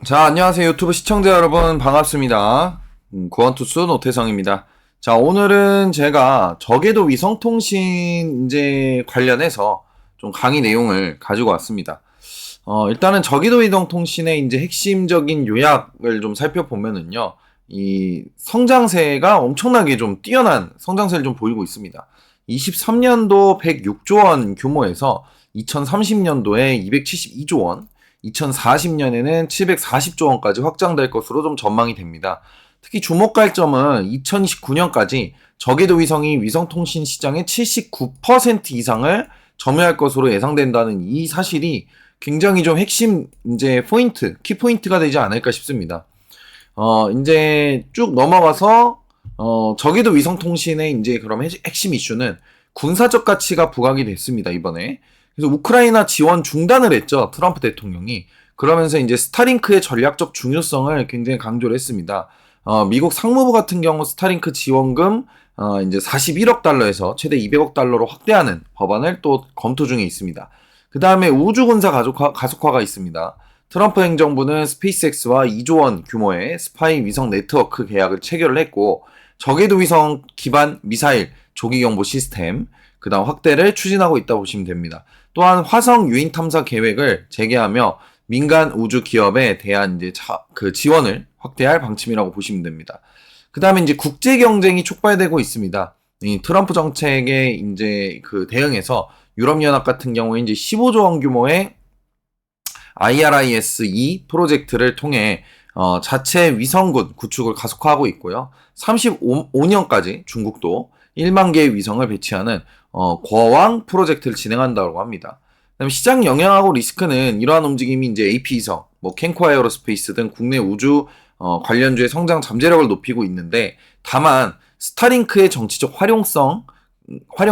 자, 안녕하세요. 유튜브 시청자 여러분, 반갑습니다. 구원투수 노태성입니다. 자, 오늘은 제가 저궤도 위성통신 이제 관련해서 좀 강의 내용을 가지고 왔습니다. 일단은 저궤도 위성통신의 이제 핵심적인 요약을 좀 살펴보면은요, 이 성장세가 엄청나게 좀 뛰어난 성장세를 좀 보이고 있습니다. 23년도 106조 원 규모에서 2030년도에 272조 원, 2040년에는 740조 원까지 확장될 것으로 좀 전망이 됩니다. 특히 주목할 점은 2029년까지 저궤도 위성이 위성통신 시장의 79% 이상을 점유할 것으로 예상된다는 이 사실이 굉장히 좀 핵심 이제 포인트, 키포인트가 되지 않을까 싶습니다. 이제 쭉 넘어가서 저궤도 위성통신의 이제 그럼 핵심 이슈는 군사적 가치가 부각이 됐습니다, 이번에. 그래서 우크라이나 지원 중단을 했죠, 트럼프 대통령이. 그러면서 이제 스타링크의 전략적 중요성을 굉장히 강조를 했습니다. 미국 상무부 같은 경우 스타링크 지원금 이제 41억 달러에서 최대 200억 달러로 확대하는 법안을 또 검토 중에 있습니다. 그 다음에 우주군사 가속화가 있습니다. 트럼프 행정부는 스페이스X와 2조 원 규모의 스파이 위성 네트워크 계약을 체결을 했고, 저궤도 위성 기반 미사일 조기경보 시스템, 그 다음 확대를 추진하고 있다고 보시면 됩니다. 또한 화성 유인 탐사 계획을 재개하며 민간 우주 기업에 대한 이제 그 지원을 확대할 방침이라고 보시면 됩니다. 그 다음에 이제 국제 경쟁이 촉발되고 있습니다. 이 트럼프 정책에 이제 그 대응해서 유럽연합 같은 경우에 이제 15조 원 규모의 IRIS-2 프로젝트를 통해 자체 위성군 구축을 가속화하고 있고요. 35년까지 중국도 1만 개의 위성을 배치하는 거왕 프로젝트를 진행한다고 합니다. 그다음에 시장 영향하고 리스크는 이러한 움직임이 이제 AP 위성, 캔코 에어로스페이스 등 국내 우주 관련주의 성장 잠재력을 높이고 있는데, 다만 스타링크의 정치적 활용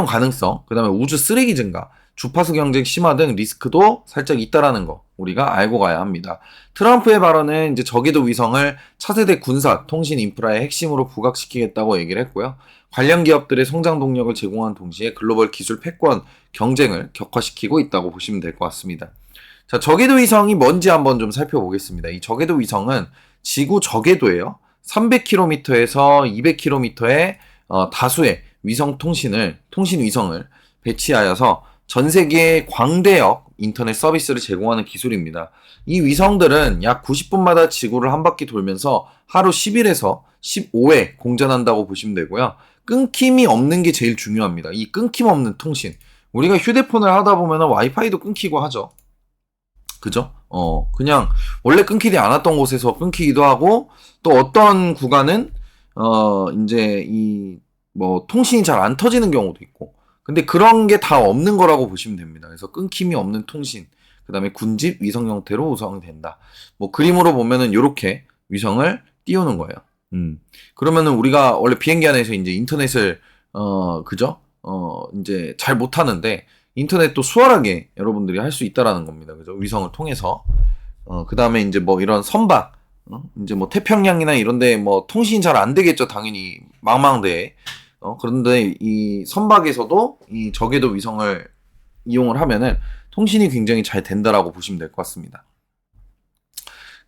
가능성, 그다음에 우주 쓰레기 증가, 주파수 경쟁 심화 등 리스크도 살짝 있다라는 거 우리가 알고 가야 합니다. 트럼프의 발언은 이제 저궤도 위성을 차세대 군사 통신 인프라의 핵심으로 부각시키겠다고 얘기를 했고요. 관련 기업들의 성장 동력을 제공한 동시에 글로벌 기술 패권 경쟁을 격화시키고 있다고 보시면 될 것 같습니다. 자, 저궤도 위성이 뭔지 한번 좀 살펴보겠습니다. 이 저궤도 위성은 지구 저궤도예요. 300km에서 200km의 다수의 통신 위성을 배치하여서 전 세계의 광대역 인터넷 서비스를 제공하는 기술입니다. 이 위성들은 약 90분마다 지구를 한 바퀴 돌면서 하루 10일에서 15회 공전한다고 보시면 되고요. 끊김이 없는 게 제일 중요합니다. 이 끊김 없는 통신. 우리가 휴대폰을 하다 보면 와이파이도 끊기고 하죠. 그죠? 그냥 원래 끊기지 않았던 곳에서 끊기기도 하고, 또 어떤 구간은 이제 통신이 잘 안 터지는 경우도 있고. 근데 그런 게 다 없는 거라고 보시면 됩니다. 그래서 끊김이 없는 통신, 그 다음에 군집 위성 형태로 구성이 된다. 그림으로 보면은 이렇게 위성을 띄우는 거예요. 그러면은 우리가 원래 비행기 안에서 이제 인터넷을, 그죠? 이제 잘 못하는데, 인터넷도 수월하게 여러분들이 할 수 있다라는 겁니다. 그죠? 위성을 통해서. 그 다음에 이제 이런 선박, 이제 태평양이나 이런데 통신이 잘 안 되겠죠. 당연히 망망대해. 그런데 이 선박에서도 이 저궤도 위성을 이용을 하면은 통신이 굉장히 잘 된다라고 보시면 될 것 같습니다.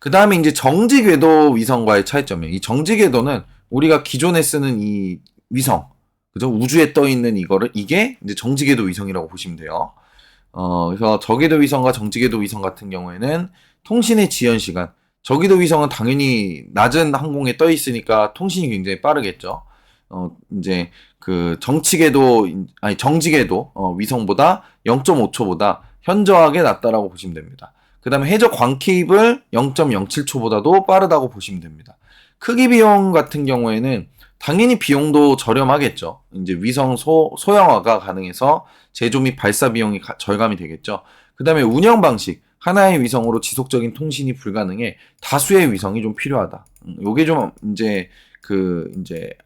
그 다음에 이제 정지궤도 위성과의 차이점이에요. 이 정지궤도는 우리가 기존에 쓰는 이 위성, 그죠? 우주에 떠 있는 이게 이제 정지궤도 위성이라고 보시면 돼요. 그래서 저궤도 위성과 정지궤도 위성 같은 경우에는 통신의 지연 시간, 저궤도 위성은 당연히 낮은 항공에 떠 있으니까 통신이 굉장히 빠르겠죠. 이제 그 정지궤도 위성보다 0.5초보다 현저하게 낮다라고 보시면 됩니다. 그 다음에 해저 광케이블 0.07초보다도 빠르다고 보시면 됩니다. 크기 비용 같은 경우에는 당연히 비용도 저렴하겠죠. 이제 위성 소형화가 가능해서 제조 및 발사 비용이 절감이 되겠죠. 그 다음에 운영 방식, 하나의 위성으로 지속적인 통신이 불가능해 다수의 위성이 좀 필요하다. 요게 좀 이제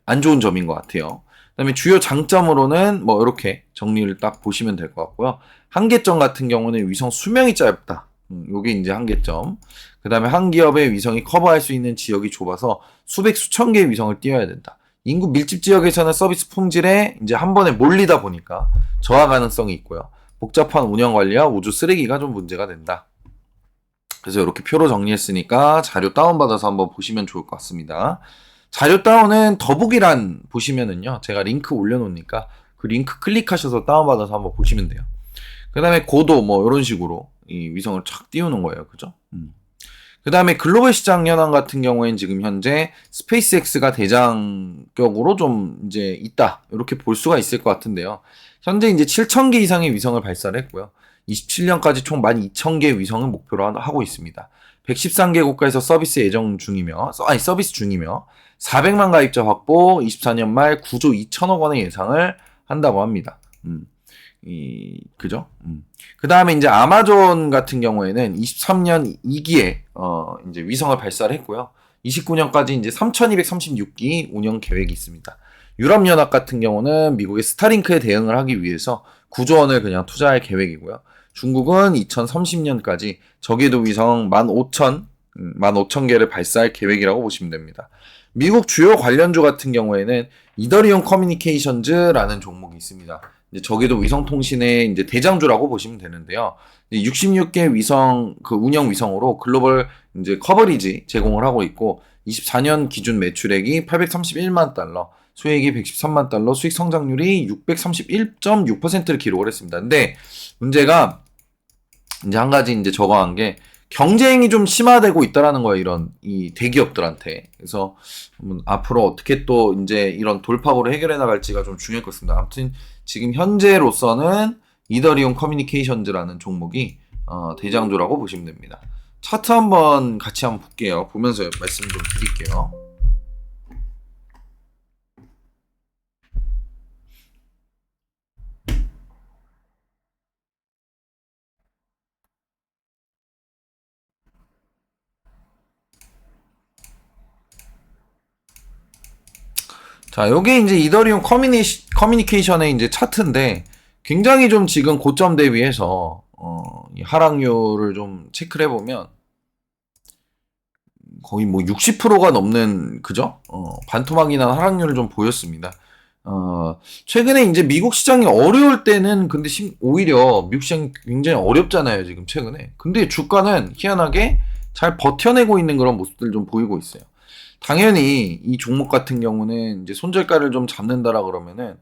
안 좋은 점인 것 같아요. 그 다음에 주요 장점으로는 이렇게 정리를 딱 보시면 될 것 같고요. 한계점 같은 경우는 위성 수명이 짧다. 요게 이제 한계점. 그 다음에 한 기업의 위성이 커버할 수 있는 지역이 좁아서 수천 개의 위성을 띄워야 된다. 인구 밀집 지역에서는 서비스 품질에 이제 한 번에 몰리다 보니까 저하 가능성이 있고요. 복잡한 운영 관리와 우주 쓰레기가 좀 문제가 된다. 그래서 이렇게 표로 정리했으니까 자료 다운받아서 한번 보시면 좋을 것 같습니다. 자료 다운은 더보기란 보시면은요, 제가 링크 올려놓으니까 그 링크 클릭하셔서 다운받아서 한번 보시면 돼요. 그 다음에 고도 뭐 이런 식으로 이 위성을 착 띄우는 거예요. 그죠? 그 다음에 글로벌 시장 현황 같은 경우에는 지금 현재 스페이스X가 대장격으로 좀 이제 있다. 이렇게 볼 수가 있을 것 같은데요. 현재 이제 7,000개 이상의 위성을 발사를 했고요. 27년까지 총 12,000개 위성을 목표로 하고 있습니다. 113개 국가에서 서비스 예정 중이며, 서비스 중이며, 400만 가입자 확보, 24년 말 9조 2천억 원의 예상을 한다고 합니다. 그죠? 그 다음에 이제 아마존 같은 경우에는 23년 2기에, 이제 위성을 발사를 했고요. 29년까지 이제 3,236기 운영 계획이 있습니다. 유럽연합 같은 경우는 미국의 스타링크에 대응을 하기 위해서 9조 원을 그냥 투자할 계획이고요. 중국은 2030년까지 저궤도 위성 15,000개를 발사할 계획이라고 보시면 됩니다. 미국 주요 관련주 같은 경우에는 이더리움 커뮤니케이션즈라는 종목이 있습니다. 이제 저궤도 위성 통신의 이제 대장주라고 보시면 되는데요. 66개 위성 그 운영 위성으로 글로벌 이제 커버리지 제공을 하고 있고 24년 기준 매출액이 831만 달러, 수익이 113만 달러, 수익 성장률이 631.6%를 기록을 했습니다. 근데 문제가 이제 한 가지 이제 적어한 게 경쟁이 좀 심화되고 있다라는 거예요. 이런 이 대기업들한테. 그래서 앞으로 어떻게 또 이제 이런 돌파구를 해결해 나갈지가 좀 중요할 것 같습니다. 아무튼 지금 현재로서는 이더리움 커뮤니케이션즈라는 종목이 대장주라고 보시면 됩니다. 차트 한번 같이 한번 볼게요. 보면서 말씀 좀 드릴게요. 자, 요게 이제 이더리움 커뮤니케이션의 이제 차트인데 굉장히 좀 지금 고점 대비해서 이 하락률을 좀 체크를 해보면 거의 뭐 60%가 넘는 그죠? 반토막이 난 하락률을 좀 보였습니다. 최근에 이제 미국 시장이 어려울 때는 근데 오히려 미국 시장이 굉장히 어렵잖아요, 지금 최근에. 근데 주가는 희한하게 잘 버텨내고 있는 그런 모습들 좀 보이고 있어요. 당연히 이 종목 같은 경우는 이제 손절가를 좀 잡는다라 그러면은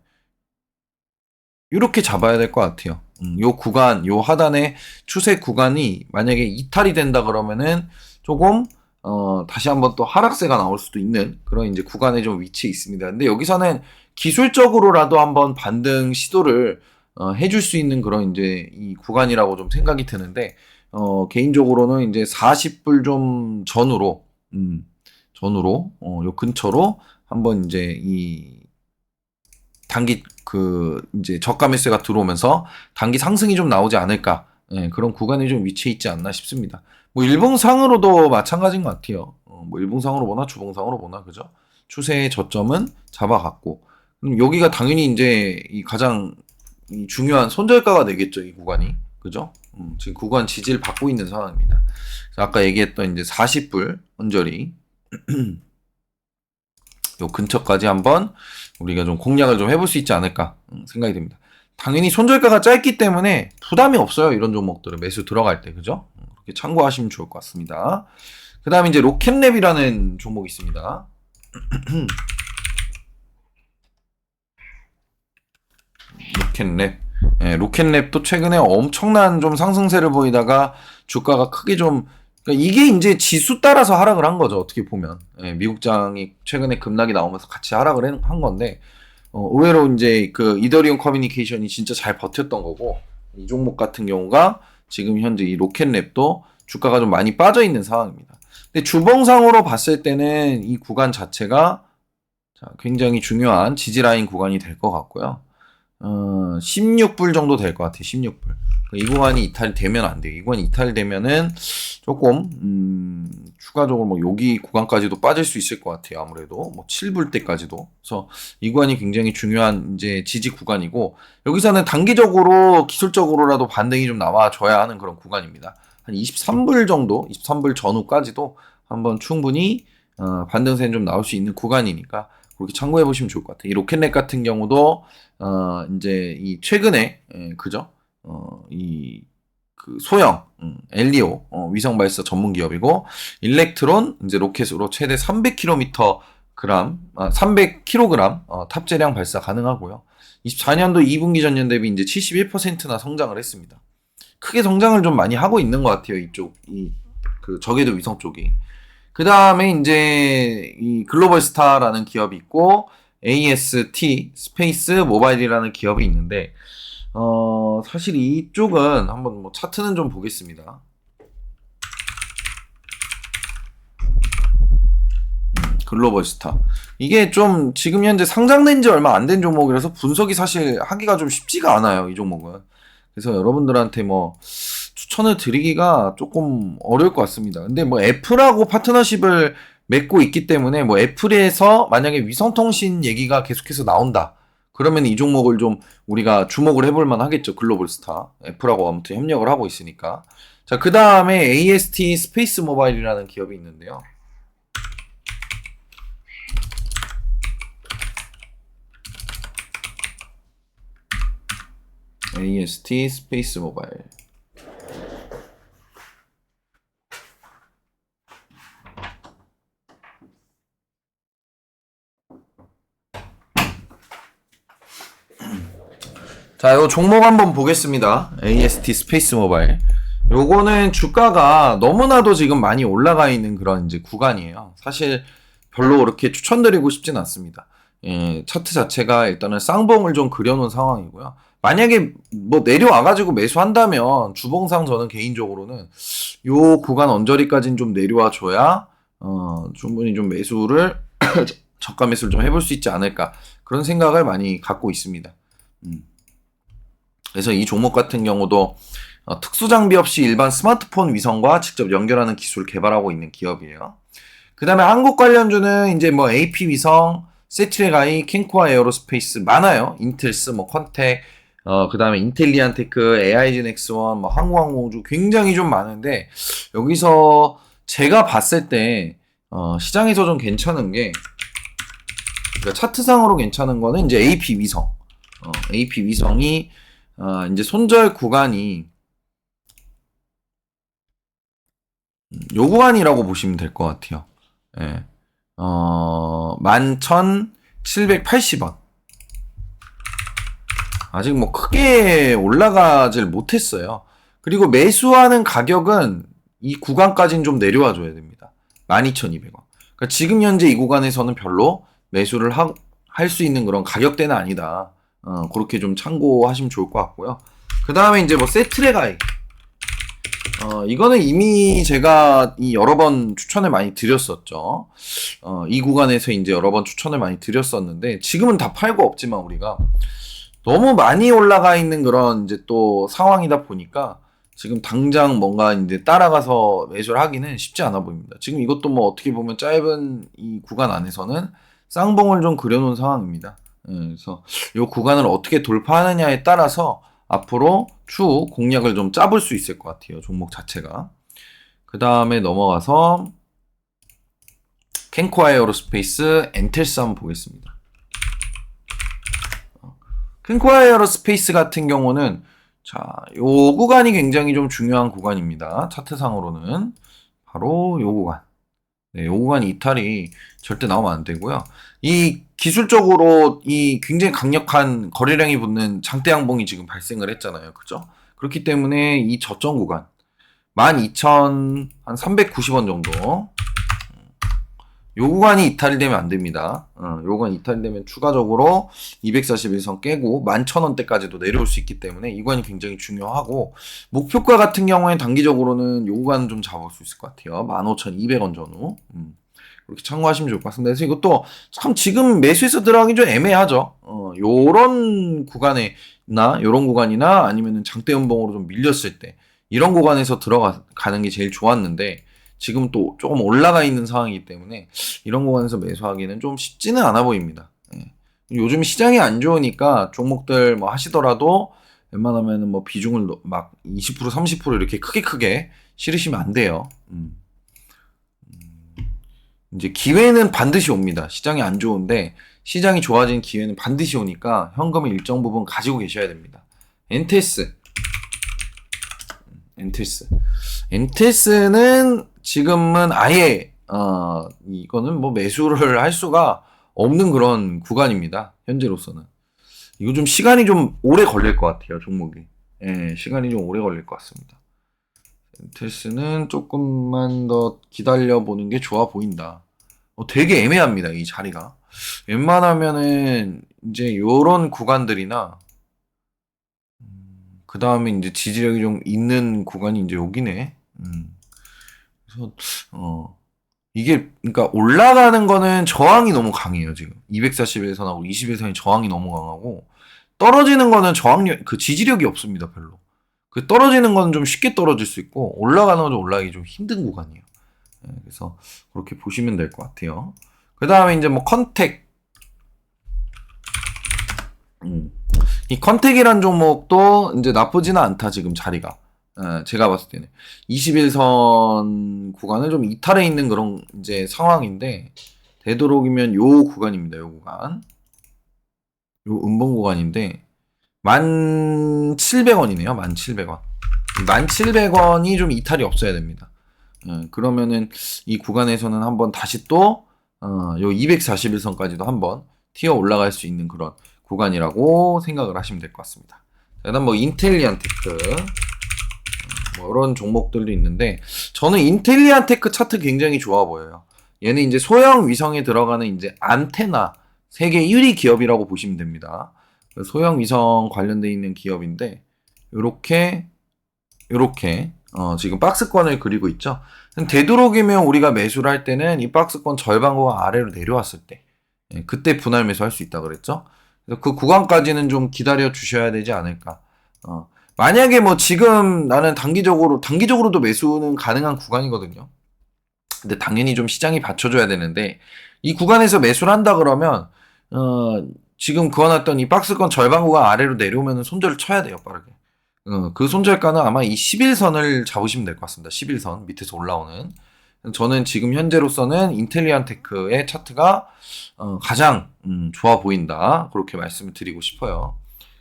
이렇게 잡아야 될 것 같아요. 요 구간, 요 하단의 추세 구간이 만약에 이탈이 된다 그러면은 조금 다시 한번 또 하락세가 나올 수도 있는 그런 이제 구간에 좀 위치해 있습니다. 근데 여기서는 기술적으로라도 한번 반등 시도를 해줄 수 있는 그런 이제 이 구간이라고 좀 생각이 드는데 개인적으로는 이제 40불 좀 전후로 요 근처로 한번 이제 이 단기 그 이제 저가 매수가 들어오면서 단기 상승이 좀 나오지 않을까. 예, 그런 구간에 좀 위치해 있지 않나 싶습니다. 뭐 일봉상으로도 마찬가지인 것 같아요. 뭐 일봉상으로 보나 주봉상으로 보나 그죠? 추세의 저점은 잡아갔고 여기가 당연히 이제 이 가장 이 중요한 손절가가 되겠죠, 이 구간이. 그죠? 지금 구간 지지를 받고 있는 상황입니다. 아까 얘기했던 이제 40불 언저리 요 근처까지 한번 우리가 좀 공략을 좀 해볼 수 있지 않을까 생각이 듭니다. 당연히 손절가가 짧기 때문에 부담이 없어요. 이런 종목들은 매수 들어갈 때 그죠? 그렇게 참고하시면 좋을 것 같습니다. 그 다음에 이제 로켓랩이라는 종목이 있습니다. 로켓랩. 예, 로켓랩도 최근에 엄청난 좀 상승세를 보이다가 주가가 크게 좀 그러니까 이게 이제 지수 따라서 하락을 한 거죠. 어떻게 보면 예, 미국장이 최근에 급락이 나오면서 같이 하락을 한 건데 의외로 이제 그 이더리움 커뮤니케이션이 진짜 잘 버텼던 거고 이 종목 같은 경우가 지금 현재 이 로켓랩도 주가가 좀 많이 빠져 있는 상황입니다. 근데 주봉상으로 봤을 때는 이 구간 자체가 굉장히 중요한 지지라인 구간이 될 것 같고요. 16불 정도 될 것 같아요. 16불. 이 구간이 이탈되면 안 돼요. 이 구간이 이탈되면은 조금 추가적으로 뭐 여기 구간까지도 빠질 수 있을 것 같아요. 아무래도 뭐 7불 때까지도. 그래서 이 구간이 굉장히 중요한 이제 지지 구간이고 여기서는 단기적으로 기술적으로라도 반등이 좀 나와줘야 하는 그런 구간입니다. 한 23불 정도, 23불 전후까지도 한번 충분히 반등세는 좀 나올 수 있는 구간이니까 그렇게 참고해 보시면 좋을 것 같아요. 이 로켓넷 같은 경우도 이제 이 최근에 그죠? 이 그 소형 엘리오 위성 발사 전문 기업이고, 일렉트론 이제 로켓으로 최대 300km 300kg 탑재량 발사 가능하고요. 24년도 2분기 전년 대비 이제 71%나 성장을 했습니다. 크게 성장을 좀 많이 하고 있는 것 같아요. 그 저궤도 위성 쪽이. 그 다음에 이제 이 글로벌 스타라는 기업이 있고, AST 스페이스 모바일이라는 기업이 있는데, 사실 이쪽은 한번 뭐 차트는 좀 보겠습니다. 글로벌 스타. 이게 좀 지금 현재 상장된 지 얼마 안 된 종목이라서 분석이 사실 하기가 좀 쉽지가 않아요, 이 종목은. 그래서 여러분들한테 뭐 추천을 드리기가 조금 어려울 것 같습니다. 근데 뭐 애플하고 파트너십을 맺고 있기 때문에 뭐 애플에서 만약에 위성통신 얘기가 계속해서 나온다, 그러면 이 종목을 좀 우리가 주목을 해볼 만 하겠죠. 글로벌 스타. 애플하고 아무튼 협력을 하고 있으니까. 자, 그 다음에 AST 스페이스 모바일이라는 기업이 있는데요. AST 스페이스 모바일. 자, 요 종목 한번 보겠습니다. AST 스페이스 모바일. 요거는 주가가 너무나도 지금 많이 올라가 있는 그런 이제 구간이에요. 사실 별로 그렇게 추천드리고 싶진 않습니다. 예, 차트 자체가 일단은 쌍봉을 좀 그려놓은 상황이고요. 만약에 뭐 내려와가지고 매수한다면 주봉상 저는 개인적으로는 요 구간 언저리까지는 좀 내려와 줘야 충분히 좀 매수를 저가 매수를 좀 해볼 수 있지 않을까, 그런 생각을 많이 갖고 있습니다. 그래서 이 종목 같은 경우도 특수 장비 없이 일반 스마트폰 위성과 직접 연결하는 기술을 개발하고 있는 기업이에요. 그 다음에 한국 관련주는 이제 뭐 AP 위성, 세트랙아이, 캔코아 에어로스페이스 많아요. 인텔스, 뭐 컨텍, 그 다음에 인텔리안테크, AI진 X1, 뭐 항공주 굉장히 좀 많은데, 여기서 제가 봤을 때 시장에서 좀 괜찮은 게, 그러니까 차트상으로 괜찮은 거는 이제 AP 위성, AP 위성이 이제 손절 구간이 요 구간이라고 보시면 될 것 같아요. 예. 11,780원. 아직 뭐 크게 올라가질 못했어요. 그리고 매수하는 가격은 이 구간까지는 좀 내려와 줘야 됩니다. 12,200원. 그러니까 지금 현재 이 구간에서는 별로 매수를 할 수 있는 그런 가격대는 아니다. 그렇게 좀 참고하시면 좋을 것 같고요. 그 다음에 이제 뭐 세트랙아이. 이거는 이미 제가 여러 번 추천을 많이 드렸었죠. 이 구간에서 이제 여러 번 추천을 많이 드렸었는데, 지금은 다 팔고 없지만 우리가 너무 많이 올라가 있는 그런 이제 또 상황이다 보니까 지금 당장 뭔가 이제 따라가서 매수를 하기는 쉽지 않아 보입니다. 지금 이것도 뭐 어떻게 보면 짧은 이 구간 안에서는 쌍봉을 좀 그려놓은 상황입니다. 그래서 이 구간을 어떻게 돌파하느냐에 따라서 앞으로 추후 공략을 좀 짜볼 수 있을 것 같아요, 종목 자체가. 그 다음에 넘어가서 캔코아 에어로스페이스, 엔텔스 한번 보겠습니다. 캔코아 에어로스페이스 같은 경우는 자, 요 구간이 굉장히 좀 중요한 구간입니다. 차트상으로는 바로 요 구간. 네, 요 구간 이탈이 절대 나오면 안 되고요. 이 기술적으로 이 굉장히 강력한 거래량이 붙는 장대 양봉이 지금 발생을 했잖아요. 그죠? 그렇기 때문에 이 저점 구간 12,390원 정도, 요 구간이 이탈이 되면 안 됩니다. 요 구간 이탈이 되면 추가적으로 241선 깨고 11,000원대까지도 내려올 수 있기 때문에 이 구간이 굉장히 중요하고, 목표가 같은 경우에 단기적으로는 요 구간은 좀 잡을 수 있을 것 같아요. 15,200원 전후. 그렇게 참고하시면 좋을 것 같습니다. 그래서 이것도 참 지금 매수해서 들어가긴 좀 애매하죠. 요런 구간에나 요런 구간이나 아니면은 장대 연봉으로 좀 밀렸을 때 이런 구간에서 들어가는 게 제일 좋았는데, 지금 또 조금 올라가 있는 상황이기 때문에 이런 구간에서 매수하기는 좀 쉽지는 않아 보입니다. 예. 요즘 시장이 안 좋으니까 종목들 뭐 하시더라도 웬만하면은 뭐 비중을 막 20% 30% 이렇게 크게 실으시면 안 돼요. 이제 기회는 반드시 옵니다. 시장이 안 좋은데 시장이 좋아진 기회는 반드시 오니까 현금을 일정 부분 가지고 계셔야 됩니다. 엔테스 엔텔스. 엔텔스는 지금은 아예 이거는 뭐 매수를 할 수가 없는 그런 구간입니다. 현재로서는. 이거 좀 시간이 좀 오래 걸릴 것 같아요, 종목이. 예, 시간이 좀 오래 걸릴 것 같습니다. 엔텔스는 조금만 더 기다려보는 게 좋아 보인다. 되게 애매합니다, 이 자리가. 웬만하면은 이제 요런 구간들이나 그 다음에 이제 지지력이 좀 있는 구간이 이제 여기네. 그래서 이게 그러니까 올라가는 거는 저항이 너무 강해요 지금. 240일선하고 21선이 저항이 너무 강하고 떨어지는 거는 저항력 그 지지력이 없습니다 별로. 그 떨어지는 거는 좀 쉽게 떨어질 수 있고 올라가는 건 좀 올라가기 좀 힘든 구간이에요. 네, 그래서 그렇게 보시면 될 것 같아요. 그 다음에 이제 뭐 컨택. 이 컨택이란 종목도 이제 나쁘지는 않다 지금 자리가. 제가 봤을 때는 21선 구간은 좀 이탈해 있는 그런 이제 상황인데 되도록이면 요 구간입니다. 요 구간. 요 음봉 구간인데 1,700원이네요. 1,700원. 1,700원이 좀 이탈이 없어야 됩니다. 그러면은 이 구간에서는 한번 다시 또 요 241선까지도 한번 튀어 올라갈 수 있는 그런 구간이라고 생각을 하시면 될 것 같습니다. 그다음 뭐 인텔리안테크 뭐 이런 종목들도 있는데 저는 인텔리안테크 차트 굉장히 좋아 보여요. 얘는 이제 소형 위성에 들어가는 이제 안테나 세계 1위 기업이라고 보시면 됩니다. 소형 위성 관련돼 있는 기업인데 요렇게 지금 박스권을 그리고 있죠. 되도록이면 우리가 매수를 할 때는 이 박스권 절반과 아래로 내려왔을 때 그때 분할 매수할 수 있다 그랬죠. 그래서 그 구간까지는 좀 기다려 주셔야 되지 않을까. 만약에 뭐 지금 나는 단기적으로도 매수는 가능한 구간이거든요. 근데 당연히 좀 시장이 받쳐줘야 되는데 이 구간에서 매수를 한다 그러면 지금 그어놨던 이 박스권 절반 구간 아래로 내려오면 손절을 쳐야 돼요 빠르게. 그 손절가는 아마 이 11선을 잡으시면 될 것 같습니다. 11선 밑에서 올라오는. 저는 지금 현재로서는 인텔리안테크의 차트가 가장 좋아 보인다. 그렇게 말씀을 드리고 싶어요.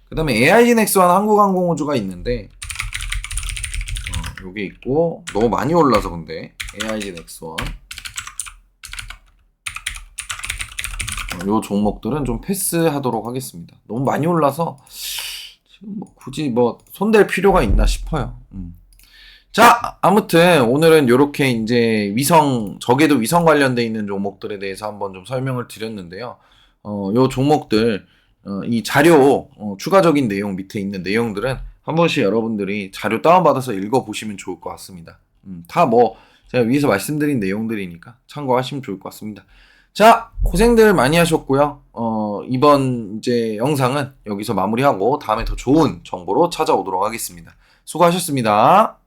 그 다음에 AIG 넥스원 한국항공우주가 있는데 요게 있고 너무 많이 올라서 근데 AIG 넥스원 요 종목들은 좀 패스하도록 하겠습니다. 너무 많이 올라서 지금 뭐 굳이 뭐 손댈 필요가 있나 싶어요. 자, 아무튼 오늘은 요렇게 이제 적에도 위성 관련돼 있는 종목들에 대해서 한번 좀 설명을 드렸는데요. 요 종목들 이 자료 추가적인 내용 밑에 있는 내용들은 한 번씩 여러분들이 자료 다운받아서 읽어보시면 좋을 것 같습니다. 다 뭐 제가 위에서 말씀드린 내용들이니까 참고하시면 좋을 것 같습니다. 자, 고생들 많이 하셨고요. 이번 이제 영상은 여기서 마무리하고 다음에 더 좋은 정보로 찾아오도록 하겠습니다. 수고하셨습니다.